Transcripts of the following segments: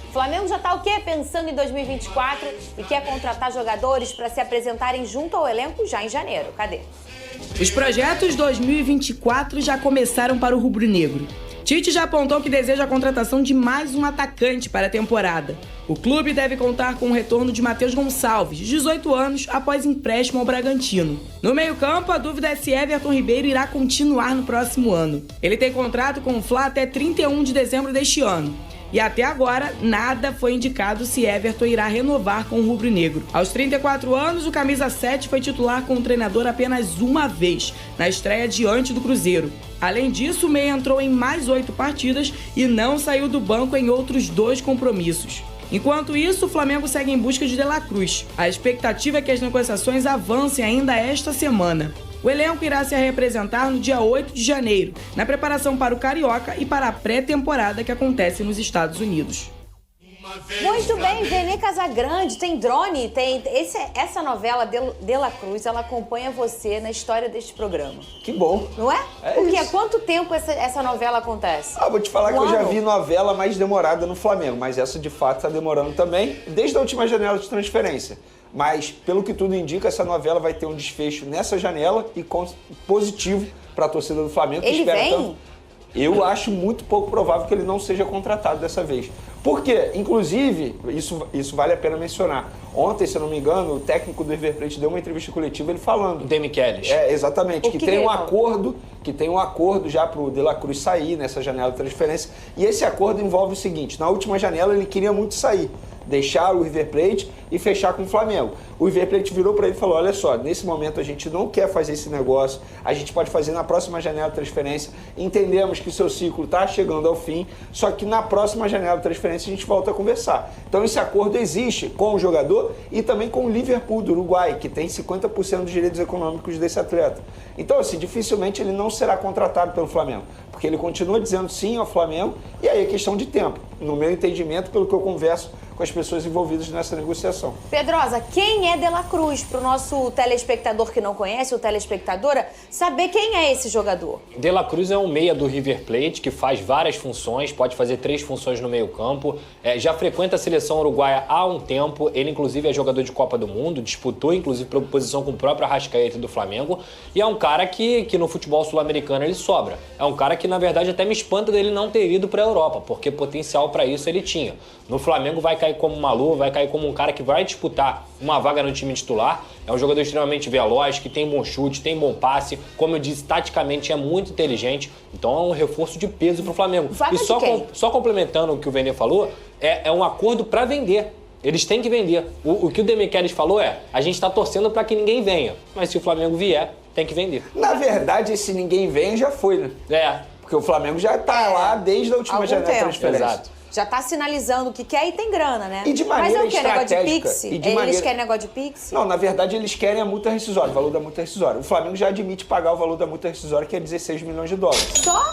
O Flamengo já tá o quê? Pensando em 2024 e quer contratar jogadores para se apresentarem junto ao elenco já em janeiro. Cadê? Os projetos 2024 já começaram para o rubro-negro. Tite já apontou que deseja a contratação de mais um atacante para a temporada. O clube deve contar com o retorno de Matheus Gonçalves, de 18 anos, após empréstimo ao Bragantino. No meio-campo, a dúvida é se Everton Ribeiro irá continuar no próximo ano. Ele tem contrato com o Fla até 31 de dezembro deste ano. E até agora, nada foi indicado se Everton irá renovar com o rubro-negro. Aos 34 anos, o camisa 7 foi titular com o treinador apenas uma vez, na estreia diante do Cruzeiro. Além disso, o meia entrou em mais 8 partidas e não saiu do banco em outros 2 compromissos. Enquanto isso, o Flamengo segue em busca de De La Cruz. A expectativa é que as negociações avancem ainda esta semana. O elenco irá se representar no dia 8 de janeiro, na preparação para o Carioca e para a pré-temporada que acontece nos Estados Unidos. Muito bem, Vene Casagrande, tem drone, tem... Essa novela De La Cruz, ela acompanha você na história deste programa. Que bom. Não é? É Porque há isso. quanto tempo essa novela acontece? Vou te falar que eu já vi novela mais demorada no Flamengo, mas essa de fato está demorando também, desde a última janela de transferência. Mas, pelo que tudo indica, essa novela vai ter um desfecho nessa janela e positivo para a torcida do Flamengo. Ele vem? Tanto. Eu acho muito pouco provável que ele não seja contratado dessa vez. Por quê? Inclusive, isso vale a pena mencionar. Ontem, se eu não me engano, o técnico do River Plate deu uma entrevista coletiva ele falando. O Demichelis. Exatamente. Que tem um acordo já para o De La Cruz sair nessa janela de transferência. E esse acordo envolve o seguinte: na última janela ele queria muito sair, deixar o River Plate e fechar com o Flamengo. O River Plate virou para ele e falou: olha só, nesse momento a gente não quer fazer esse negócio, a gente pode fazer na próxima janela de transferência, entendemos que o seu ciclo está chegando ao fim, só que na próxima janela de transferência a gente volta a conversar. Então esse acordo existe com o jogador e também com o Liverpool do Uruguai, que tem 50% dos direitos econômicos desse atleta. Então, assim, dificilmente ele não será contratado pelo Flamengo, porque ele continua dizendo sim ao Flamengo e aí é questão de tempo, no meu entendimento, pelo que eu converso com as pessoas envolvidas nessa negociação. Pedrosa, quem é De La Cruz? Para o nosso telespectador que não conhece, ou telespectadora, saber quem é esse jogador. De La Cruz é um meia do River Plate que faz várias funções, pode fazer 3 funções no meio-campo. Já frequenta a seleção uruguaia há um tempo. Ele, inclusive, é jogador de Copa do Mundo, disputou, inclusive, posição com o próprio Arrascaeta do Flamengo. E é um cara que no futebol sul-americano ele sobra. É um cara que, na verdade, até me espanta dele não ter ido para a Europa, porque potencial para isso ele tinha. No Flamengo vai cair como uma luva, vai cair como um cara que vai disputar uma vaga no time titular. É um jogador extremamente veloz, que tem bom chute, tem bom passe. Como eu disse, taticamente é muito inteligente. Então é um reforço de peso pro Flamengo. Vaga e só complementando o que o Vene falou, é um acordo para vender. Eles têm que vender. O que o Demichelis falou a gente está torcendo para que ninguém venha. Mas se o Flamengo vier, tem que vender. Na verdade, esse ninguém vem já foi, né? Porque o Flamengo já tá lá desde a última janela de transferência. Exato. Já tá sinalizando o que quer e tem grana, né? E de maneira Mas é o que? Negócio de estratégica. Pix? E de Eles maneira- querem negócio de Pix? Não, na verdade eles querem a multa rescisória, o valor da multa rescisória. O Flamengo já admite pagar o valor da multa rescisória, que é 16 milhões de dólares. Só?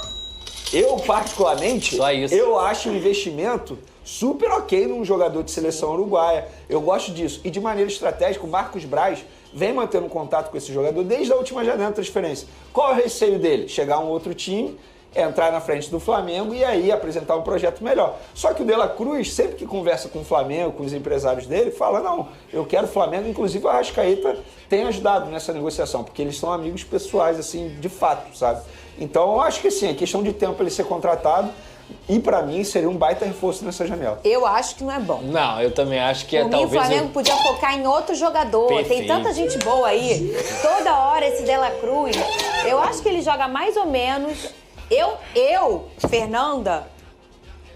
Eu, particularmente, Só isso. eu acho um investimento super ok num jogador de seleção uruguaia. Eu gosto disso. E de maneira estratégica, o Marcos Braz vem mantendo contato com esse jogador desde a última janela de transferência. Qual é o receio dele? Chegar a um outro time, entrar na frente do Flamengo e aí apresentar um projeto melhor. Só que o De La Cruz, sempre que conversa com o Flamengo, com os empresários dele, fala: não, eu quero o Flamengo. Inclusive o Arrascaeta tem ajudado nessa negociação, porque eles são amigos pessoais, assim, de fato, sabe? Então eu acho que sim, é questão de tempo ele ser contratado e pra mim seria um baita reforço nessa janela. Eu acho que não é bom. Não, eu também acho que Por mim, o talvez... Flamengo podia focar em outro jogador. Tem Perfeito. tanta gente boa aí. Toda hora esse De La Cruz. Eu acho que ele joga mais ou menos. Fernanda,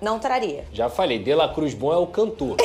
não traria. Já falei, De La Cruz bom é o cantor.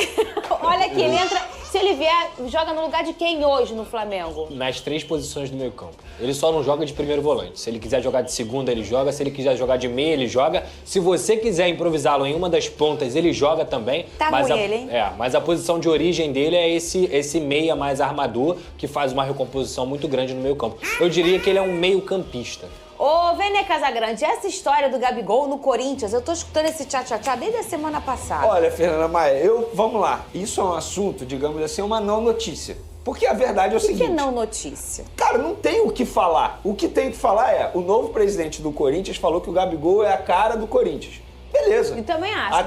Olha aqui, ele entra... Se ele vier, joga no lugar de quem hoje no Flamengo? Nas 3 posições do meio campo. Ele só não joga de primeiro volante. Se ele quiser jogar de segunda, ele joga. Se ele quiser jogar de meia, ele joga. Se você quiser improvisá-lo em uma das pontas, ele joga também. Tá mas ruim ele, hein? Mas a posição de origem dele é esse meia mais armador, que faz uma recomposição muito grande no meio campo. Eu diria que ele é um meio campista. Ô, Vene Casagrande, essa história do Gabigol no Corinthians, eu tô escutando esse tchá-tchá-tchá desde a semana passada. Olha, Fernanda Maia, vamos lá. Isso é um assunto, digamos assim, uma não notícia. Porque a verdade é o seguinte... Por que não notícia? Cara, não tem o que falar. O que tem que falar é, o novo presidente do Corinthians falou que o Gabigol é a cara do Corinthians. beleza. Eu também acho.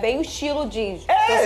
Bem o estilo de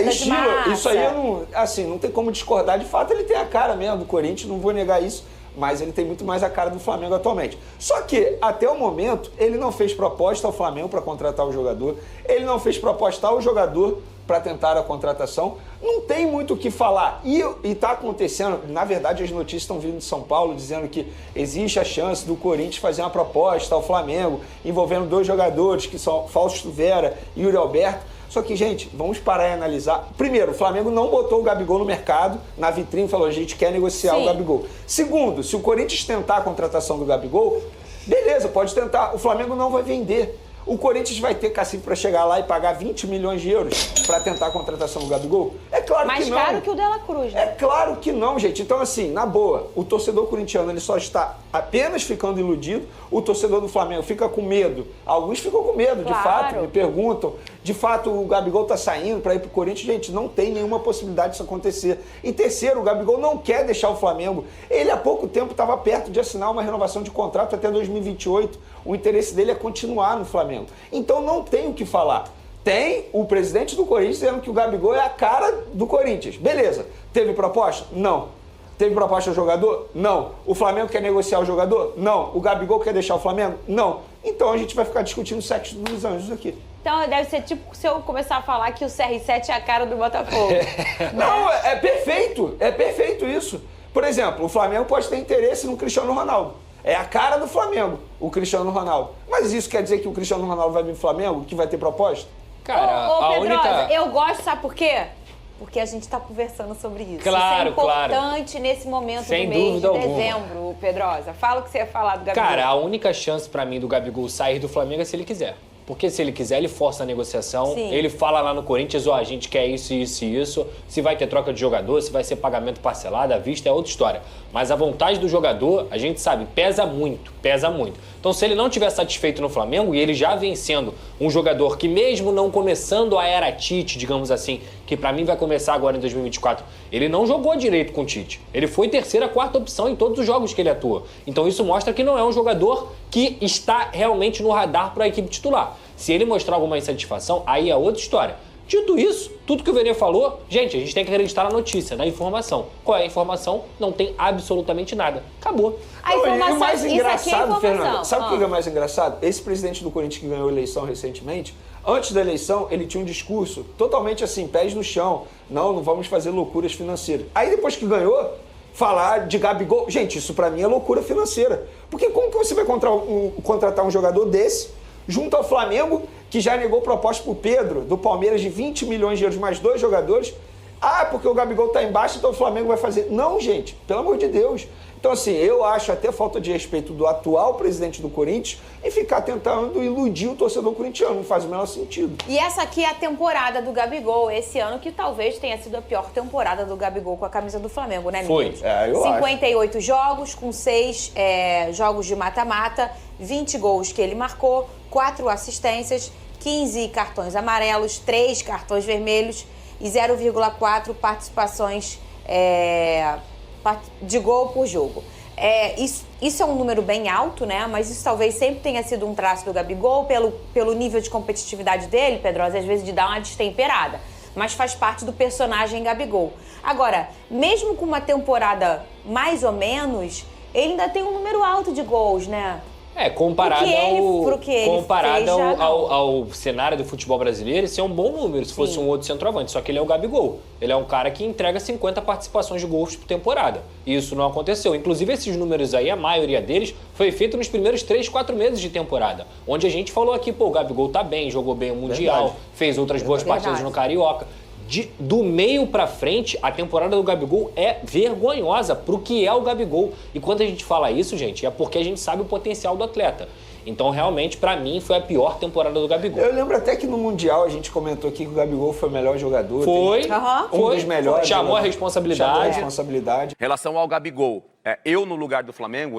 estilo. massa. Isso aí não tem como discordar. De fato, ele tem a cara mesmo do Corinthians, não vou negar isso. Mas ele tem muito mais a cara do Flamengo atualmente. Só que, até o momento, ele não fez proposta ao Flamengo para contratar o jogador, ele não fez proposta ao jogador para tentar a contratação. Não tem muito o que falar. E está acontecendo, na verdade, as notícias estão vindo de São Paulo dizendo que existe a chance do Corinthians fazer uma proposta ao Flamengo envolvendo 2 jogadores, que são Fausto Vera e Yuri Alberto. Só que, gente, vamos parar e analisar. Primeiro, o Flamengo não botou o Gabigol no mercado, na vitrine, e falou, a gente quer negociar o Gabigol. Segundo, se o Corinthians tentar a contratação do Gabigol, beleza, pode tentar. O Flamengo não vai vender. O Corinthians vai ter cacife para chegar lá e pagar 20 milhões de euros para tentar a contratação do Gabigol? É claro que não. Mais caro que o Dela Cruz, né? É claro que não, gente. Então, assim, na boa, o torcedor corintiano ele só está apenas ficando iludido, o torcedor do Flamengo fica com medo. Alguns ficam com medo, de fato, me perguntam. De fato, o Gabigol está saindo para ir para o Corinthians. Gente, não tem nenhuma possibilidade disso acontecer. E terceiro, o Gabigol não quer deixar o Flamengo. Ele, há pouco tempo, estava perto de assinar uma renovação de contrato até 2028. O interesse dele é continuar no Flamengo. Então, não tem o que falar. Tem o presidente do Corinthians dizendo que o Gabigol é a cara do Corinthians. Beleza. Teve proposta? Não. Teve proposta ao jogador? Não. O Flamengo quer negociar o jogador? Não. O Gabigol quer deixar o Flamengo? Não. Então a gente vai ficar discutindo o sexo dos anjos aqui. Então deve ser tipo se eu começar a falar que o CR7 é a cara do Botafogo. Não, é perfeito. É perfeito isso. Por exemplo, o Flamengo pode ter interesse no Cristiano Ronaldo. É a cara do Flamengo, o Cristiano Ronaldo. Mas isso quer dizer que o Cristiano Ronaldo vai vir pro Flamengo, que vai ter proposta? Cara, ô, a Pedrosa, única... eu gosto, sabe por quê? Porque a gente está conversando sobre isso. Claro, isso é importante nesse momento sem do mês de dúvida alguma. dezembro, Pedrosa. Fala o que você ia falar do Gabigol. Cara, a única chance pra mim do Gabigol sair do Flamengo é se ele quiser. Porque se ele quiser, ele força a negociação. Sim. Ele fala lá no Corinthians, ó, a gente quer isso, isso e isso. Se vai ter troca de jogador, se vai ser pagamento parcelado, à vista, é outra história. Mas a vontade do jogador, a gente sabe, pesa muito, pesa muito. Então, se ele não estiver satisfeito no Flamengo, e ele já vem sendo um jogador que mesmo não começando a era Tite, digamos assim, que pra mim vai começar agora em 2024, ele não jogou direito com o Tite. Ele foi terceira, quarta opção em todos os jogos que ele atua. Então, isso mostra que não é um jogador que está realmente no radar para a equipe titular. Se ele mostrar alguma insatisfação, aí é outra história. Dito isso, tudo que o Vene falou, gente, a gente tem que acreditar na notícia, na informação. Qual é a informação? Não tem absolutamente nada. Acabou. A informação, e o mais engraçado, Fernanda, sabe o que é mais engraçado? Esse presidente do Corinthians que ganhou a eleição recentemente, antes da eleição, ele tinha um discurso totalmente assim, pés no chão. Não vamos fazer loucuras financeiras. Aí depois que ganhou, falar de Gabigol... Gente, isso pra mim é loucura financeira. Porque como que você vai contratar um jogador desse junto ao Flamengo, que já negou proposta pro Pedro, do Palmeiras, de 20 milhões de euros, mais 2 jogadores? Ah, porque o Gabigol tá embaixo, então o Flamengo vai fazer... Não, gente, pelo amor de Deus. Então, assim, eu acho até falta de respeito do atual presidente do Corinthians e ficar tentando iludir o torcedor corintiano. Não faz o menor sentido. E essa aqui é a temporada do Gabigol, esse ano, que talvez tenha sido a pior temporada do Gabigol com a camisa do Flamengo, né, meninos? Foi. Eu 58 jogos, com 6 jogos de mata-mata, 20 gols que ele marcou, 4 assistências, 15 cartões amarelos, 3 cartões vermelhos e 0,4 participações de gol por jogo. Isso é um número bem alto, né? Mas isso talvez sempre tenha sido um traço do Gabigol pelo nível de competitividade dele, Pedrosa, às vezes de dar uma destemperada. Mas faz parte do personagem Gabigol. Agora, mesmo com uma temporada mais ou menos, ele ainda tem um número alto de gols, né? Comparado seja, ao cenário do futebol brasileiro, isso é um bom número se fosse um outro centroavante. Só que ele é o Gabigol. Ele é um cara que entrega 50 participações de gols por temporada. E isso não aconteceu. Inclusive, esses números aí, a maioria deles, foi feito nos primeiros 3, 4 meses de temporada. Onde a gente falou aqui, o Gabigol tá bem, jogou bem o Mundial, fez outras boas partidas no Carioca. Do meio pra frente, a temporada do Gabigol é vergonhosa pro que é o Gabigol. E quando a gente fala isso, gente, é porque a gente sabe o potencial do atleta. Então, realmente, pra mim, foi a pior temporada do Gabigol. Eu lembro até que no Mundial a gente comentou aqui que o Gabigol foi o melhor jogador. Foi. Um dos melhores. Chamou a responsabilidade. Em relação ao Gabigol, eu no lugar do Flamengo,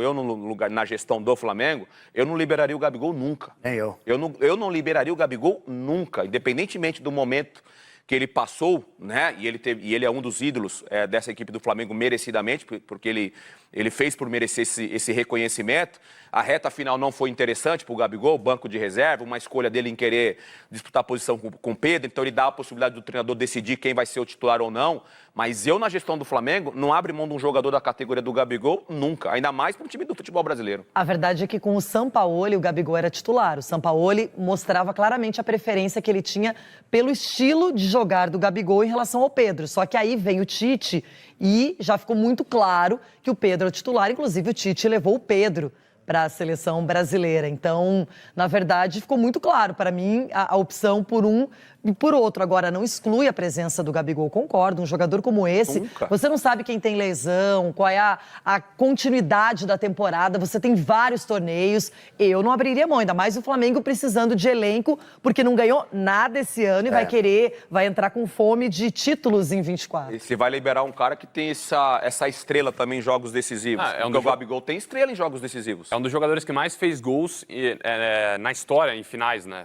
na gestão do Flamengo, eu não liberaria o Gabigol nunca. Nem eu. Eu não liberaria o Gabigol nunca, independentemente do momento que ele passou, né? E ele é um dos ídolos dessa equipe do Flamengo merecidamente, porque ele fez por merecer esse reconhecimento. A reta final não foi interessante para o Gabigol, banco de reserva, uma escolha dele em querer disputar a posição com o Pedro, então ele dá a possibilidade do treinador decidir quem vai ser o titular ou não. Mas eu, na gestão do Flamengo, não abro mão de um jogador da categoria do Gabigol nunca, ainda mais para um time do futebol brasileiro. A verdade é que com o Sampaoli, o Gabigol era titular. O Sampaoli mostrava claramente a preferência que ele tinha pelo estilo de jogar do Gabigol em relação ao Pedro. Só que aí vem o Tite e já ficou muito claro que o Pedro é o titular. Inclusive, o Tite levou o Pedro para a seleção brasileira. Então, na verdade, ficou muito claro para mim a opção por um e por outro. Agora, não exclui a presença do Gabigol, concordo. Um jogador como esse, Nunca. Você não sabe quem tem lesão, qual é a continuidade da temporada, você tem vários torneios. Eu não abriria mão, ainda mais o Flamengo precisando de elenco, porque não ganhou nada esse ano e vai entrar com fome de títulos em 24. E você vai liberar um cara que tem essa estrela também em jogos decisivos. Porque o Gabigol tem estrela em jogos decisivos. É um dos jogadores que mais fez gols na história, em finais, né?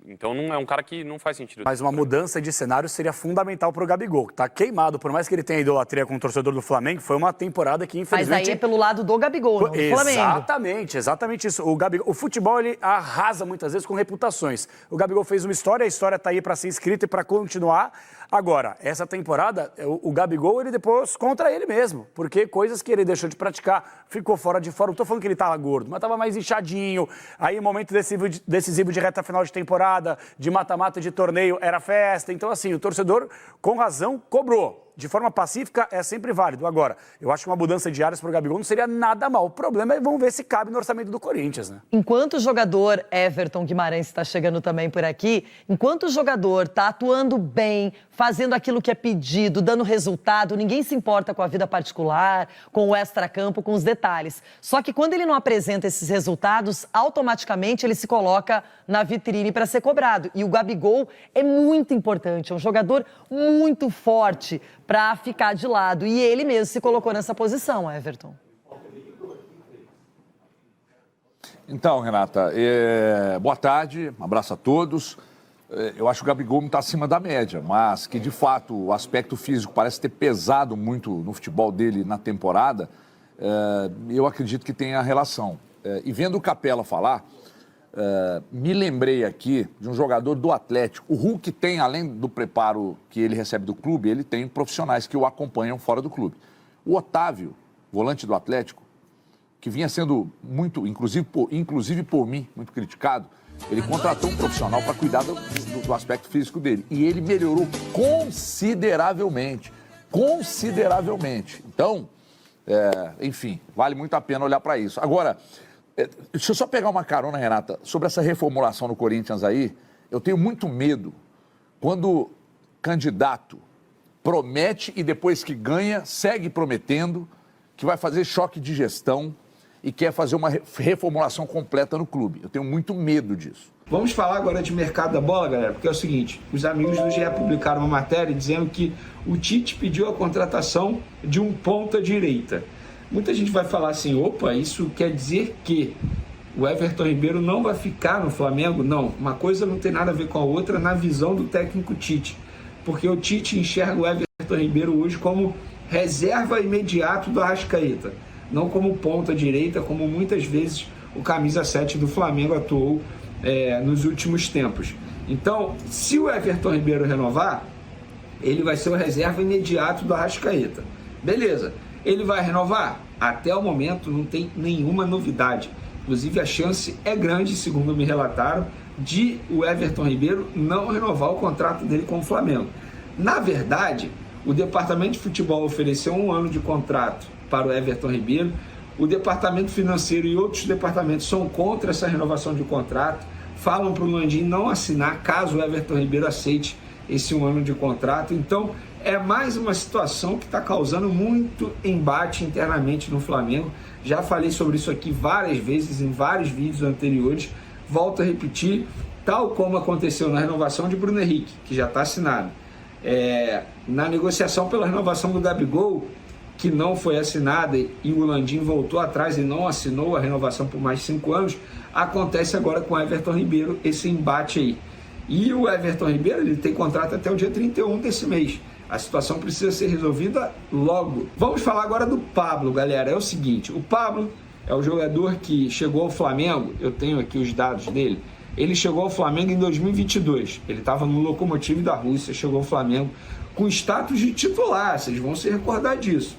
Então não é um cara que não faz sentido. Mas uma mudança de cenário seria fundamental para o Gabigol, que tá queimado. Por mais que ele tenha idolatria com o torcedor do Flamengo, foi uma temporada que, infelizmente... Mas aí é pelo lado do Gabigol, não do Flamengo. Exatamente isso. O futebol, ele arrasa muitas vezes com reputações. O Gabigol fez uma história, a história tá aí para ser escrita e para continuar. Agora, essa temporada, o Gabigol, ele depois contra ele mesmo, porque coisas que ele deixou de praticar, ficou fora de forma. Não tô falando que ele tava gordo, mas tava mais inchadinho. Aí, momento decisivo de reta final de temporada, de mata-mata de torneio, era festa. Então, assim, o torcedor, com razão, cobrou. De forma pacífica, é sempre válido. Agora, eu acho que uma mudança de áreas para o Gabigol não seria nada mal. O problema é, vamos ver se cabe no orçamento do Corinthians, né? Enquanto o jogador Everton Guimarães está chegando também por aqui, enquanto o jogador está atuando bem, fazendo aquilo que é pedido, dando resultado, ninguém se importa com a vida particular, com o extracampo, com os detalhes. Só que quando ele não apresenta esses resultados, automaticamente ele se coloca na vitrine para ser cobrado. E o Gabigol é muito importante, é um jogador muito forte para ficar de lado. E ele mesmo se colocou nessa posição, Everton. Então, Renata, boa tarde, um abraço a todos. Eu acho que o Gabigol não está acima da média, mas que, de fato, o aspecto físico parece ter pesado muito no futebol dele na temporada, eu acredito que tem a relação. E vendo o Capela falar, me lembrei aqui de um jogador do Atlético. O Hulk tem, além do preparo que ele recebe do clube, ele tem profissionais que o acompanham fora do clube. O Otávio, volante do Atlético, que vinha sendo muito, inclusive por mim, muito criticado, ele contratou um profissional para cuidar do aspecto físico dele. E ele melhorou consideravelmente. Então, enfim, vale muito a pena olhar para isso. Agora, deixa eu só pegar uma carona, Renata, sobre essa reformulação no Corinthians aí. Eu tenho muito medo quando candidato promete e depois que ganha, segue prometendo que vai fazer choque de gestão e quer fazer uma reformulação completa no clube. Eu tenho muito medo disso. Vamos falar agora de mercado da bola, galera, porque é o seguinte, os amigos do GE publicaram uma matéria dizendo que o Tite pediu a contratação de um ponta-direita. Muita gente vai falar assim, opa, isso quer dizer que o Everton Ribeiro não vai ficar no Flamengo? Não, uma coisa não tem nada a ver com a outra na visão do técnico Tite, porque o Tite enxerga o Everton Ribeiro hoje como reserva imediato do Arrascaeta, não como ponta-direita, como muitas vezes o camisa 7 do Flamengo atuou nos últimos tempos. Então, se o Everton Ribeiro renovar, ele vai ser o reserva imediato do Arrascaeta. Beleza. Ele vai renovar? Até o momento não tem nenhuma novidade. Inclusive a chance é grande, segundo me relataram, de o Everton Ribeiro não renovar o contrato dele com o Flamengo. Na verdade, o departamento de futebol ofereceu 1 ano de contrato para o Everton Ribeiro. O departamento financeiro e outros departamentos são contra essa renovação de contrato. Falam para o Landim não assinar caso o Everton Ribeiro aceite esse 1 ano de contrato. Então, é mais uma situação que está causando muito embate internamente no Flamengo. Já falei sobre isso aqui várias vezes em vários vídeos anteriores. Volto a repetir, tal como aconteceu na renovação de Bruno Henrique, que já está assinado. Na negociação pela renovação do Gabigol, que não foi assinada e o Landim voltou atrás e não assinou a renovação por mais 5 anos, acontece agora com o Everton Ribeiro esse embate aí. E o Everton Ribeiro, ele tem contrato até o dia 31 desse mês. A situação precisa ser resolvida logo. Vamos falar agora do Pablo, galera. É o seguinte, o Pablo é o jogador que chegou ao Flamengo, eu tenho aqui os dados dele, ele chegou ao Flamengo em 2022. Ele estava no Lokomotiv da Rússia, chegou ao Flamengo com status de titular, vocês vão se recordar disso.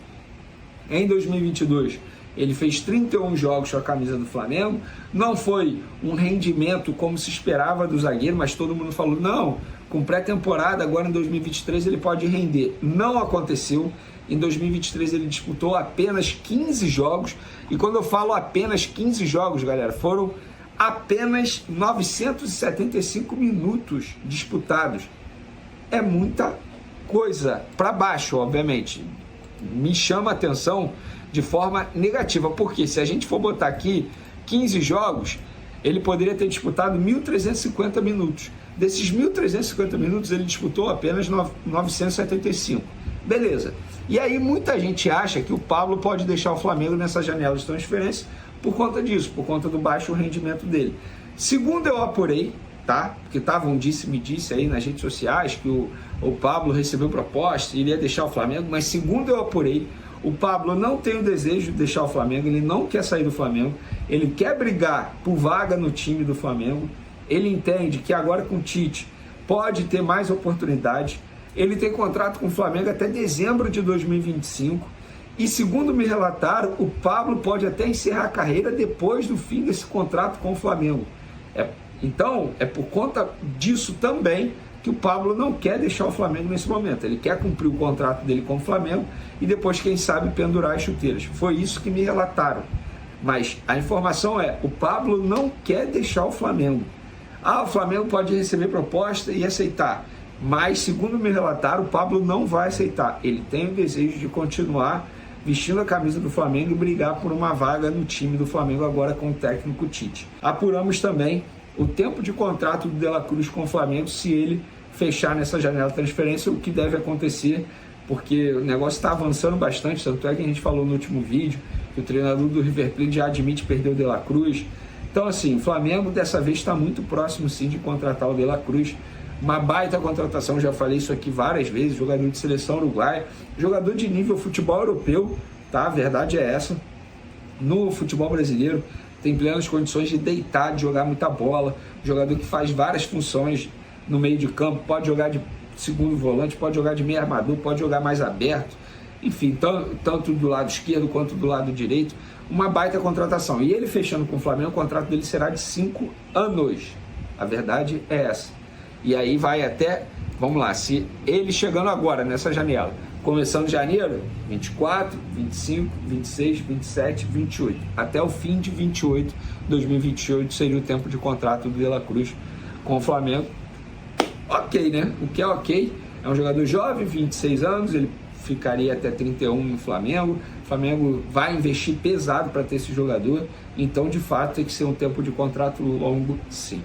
Em 2022, ele fez 31 jogos com a camisa do Flamengo. Não foi um rendimento como se esperava do zagueiro, mas todo mundo falou, não, com pré-temporada, agora em 2023 ele pode render. Não aconteceu. Em 2023 ele disputou apenas 15 jogos. E quando eu falo apenas 15 jogos, galera, foram apenas 975 minutos disputados. É muita coisa. Para baixo, obviamente. Me chama a atenção de forma negativa, porque se a gente for botar aqui 15 jogos, ele poderia ter disputado 1.350 minutos. Desses 1.350 minutos, ele disputou apenas 975. Beleza. E aí muita gente acha que o Pablo pode deixar o Flamengo nessa janela de transferência por conta disso, por conta do baixo rendimento dele. Segundo eu apurei, tá? Porque tava um disse-me-disse aí nas redes sociais que o Pablo recebeu proposta e iria deixar o Flamengo, mas segundo eu apurei, o Pablo não tem o desejo de deixar o Flamengo, ele não quer sair do Flamengo, ele quer brigar por vaga no time do Flamengo, ele entende que agora com o Tite pode ter mais oportunidades, ele tem contrato com o Flamengo até dezembro de 2025 e segundo me relataram, o Pablo pode até encerrar a carreira depois do fim desse contrato com o Flamengo. Então, é por conta disso também que o Pablo não quer deixar o Flamengo nesse momento. Ele quer cumprir o contrato dele com o Flamengo e depois, quem sabe, pendurar as chuteiras. Foi isso que me relataram. Mas a informação é, o Pablo não quer deixar o Flamengo. O Flamengo pode receber proposta e aceitar. Mas, segundo me relataram, o Pablo não vai aceitar. Ele tem o desejo de continuar vestindo a camisa do Flamengo e brigar por uma vaga no time do Flamengo agora com o técnico Tite. Apuramos também o tempo de contrato do De La Cruz com o Flamengo, se ele fechar nessa janela de transferência, o que deve acontecer, porque o negócio está avançando bastante, tanto é que a gente falou no último vídeo, que o treinador do River Plate já admite perder o De La Cruz. Então, assim, o Flamengo dessa vez está muito próximo, sim, de contratar o De La Cruz. Uma baita contratação, já falei isso aqui várias vezes, jogador de seleção uruguaia, jogador de nível futebol europeu, tá? A verdade é essa. No futebol brasileiro, tem plenas condições de deitar, de jogar muita bola, jogador que faz várias funções no meio de campo, pode jogar de segundo volante, pode jogar de meio armador, pode jogar mais aberto, enfim, tanto do lado esquerdo quanto do lado direito, uma baita contratação. E ele fechando com o Flamengo, o contrato dele será de 5 anos. A verdade é essa. E aí vai até, vamos lá, se ele chegando agora nessa janela, começando em janeiro, 24, 25, 26, 27, 28. Até o fim de 28, 2028 seria o tempo de contrato do De La Cruz com o Flamengo. Ok, né? O que é ok. É um jogador jovem, 26 anos, ele ficaria até 31 no Flamengo. O Flamengo vai investir pesado para ter esse jogador. Então, de fato, tem que ser um tempo de contrato longo, sim.